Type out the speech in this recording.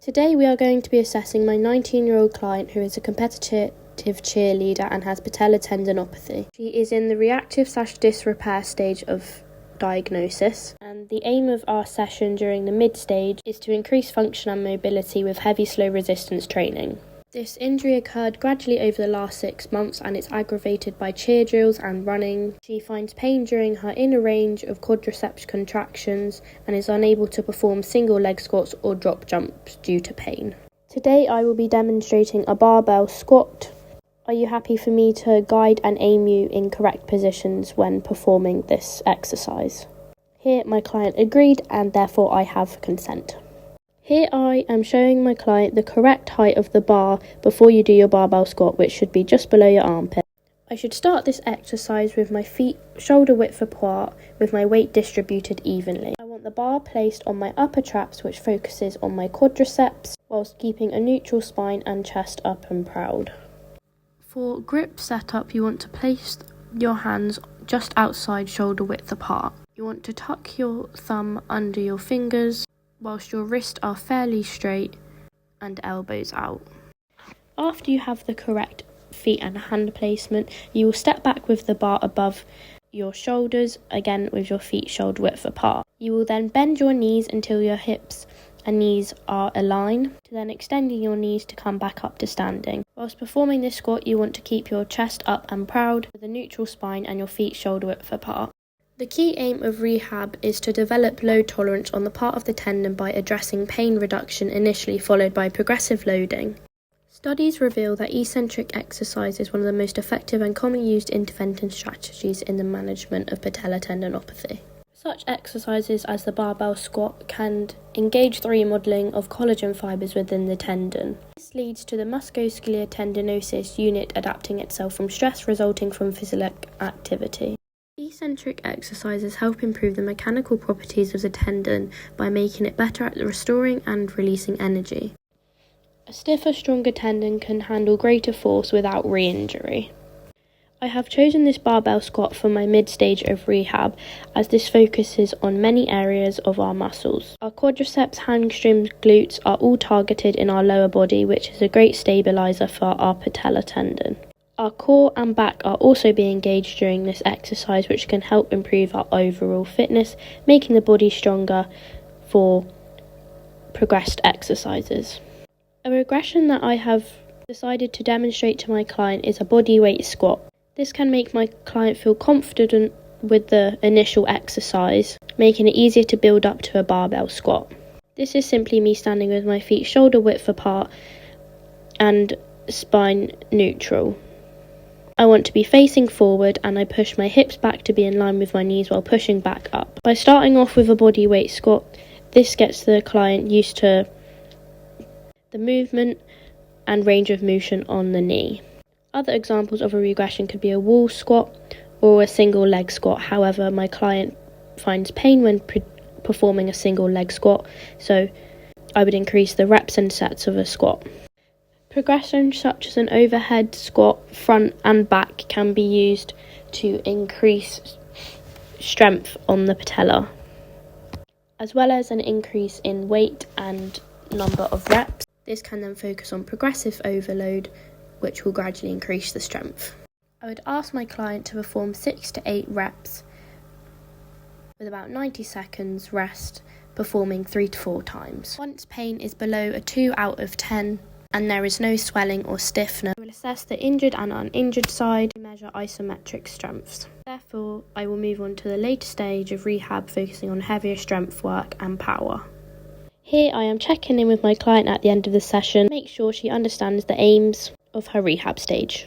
Today we are going to be assessing my 19-year-old client who is a competitive cheerleader and has Patella tendinopathy. She is in the reactive/disc repair stage of diagnosis, and the aim of our session during the mid-stage is to increase function and mobility with heavy slow resistance training. This injury occurred gradually over the last 6 months and it's aggravated by cheer drills and running. She finds pain during her inner range of quadriceps contractions and is unable to perform single leg squats or drop jumps due to pain. Today I will be demonstrating a barbell squat. Are you happy for me to guide and aim you in correct positions when performing this exercise? Here my client agreed and therefore I have consent. Here I am showing my client the correct height of the bar before you do your barbell squat, which should be just below your armpit. I should start this exercise with my feet shoulder width apart with my weight distributed evenly. I want the bar placed on my upper traps, which focuses on my quadriceps whilst keeping a neutral spine and chest up and proud. For grip setup, you want to place your hands just outside shoulder width apart. You want to tuck your thumb under your fingers whilst your wrists are fairly straight and elbows out. After you have the correct feet and hand placement, you will step back with the bar above your shoulders, again with your feet shoulder width apart. You will then bend your knees until your hips and knees are aligned, then extending your knees to come back up to standing. Whilst performing this squat, you want to keep your chest up and proud with a neutral spine and your feet shoulder width apart. The key aim of rehab is to develop load tolerance on the part of the tendon by addressing pain reduction initially, followed by progressive loading. Studies reveal that eccentric exercise is one of the most effective and commonly used intervention strategies in the management of patella tendinopathy. Such exercises as the barbell squat can engage the remodeling of collagen fibres within the tendon. This leads to the musculoskeletal tendinosis unit adapting itself from stress resulting from physical activity. Eccentric exercises help improve the mechanical properties of the tendon by making it better at restoring and releasing energy. A stiffer, stronger tendon can handle greater force without re-injury. I have chosen this barbell squat for my mid-stage of rehab as this focuses on many areas of our muscles. Our quadriceps, hamstrings, glutes are all targeted in our lower body, which is a great stabiliser for our patella tendon. Our core and back are also being engaged during this exercise, which can help improve our overall fitness, making the body stronger for progressed exercises. A regression that I have decided to demonstrate to my client is a body weight squat. This can make my client feel confident with the initial exercise, making it easier to build up to a barbell squat. This is simply me standing with my feet shoulder width apart and spine neutral. I want to be facing forward and I push my hips back to be in line with my knees while pushing back up. By starting off with a body weight squat, this gets the client used to the movement and range of motion on the knee. Other examples of a regression could be a wall squat or a single leg squat. However, my client finds pain when performing a single leg squat, so I would increase the reps and sets of a squat. Progressions such as an overhead squat, front and back, can be used to increase strength on the patella, as well as an increase in weight and number of reps. This can then focus on progressive overload, which will gradually increase the strength. I would ask my client to perform 6 to 8 reps with about 90 seconds rest, performing 3 to 4 times. Once pain is below a 2 out of 10, and there is no swelling or stiffness, I will assess the injured and uninjured side to measure isometric strengths. Therefore, I will move on to the later stage of rehab, focusing on heavier strength work and power. Here I am checking in with my client at the end of the session, make sure she understands the aims of her rehab stage.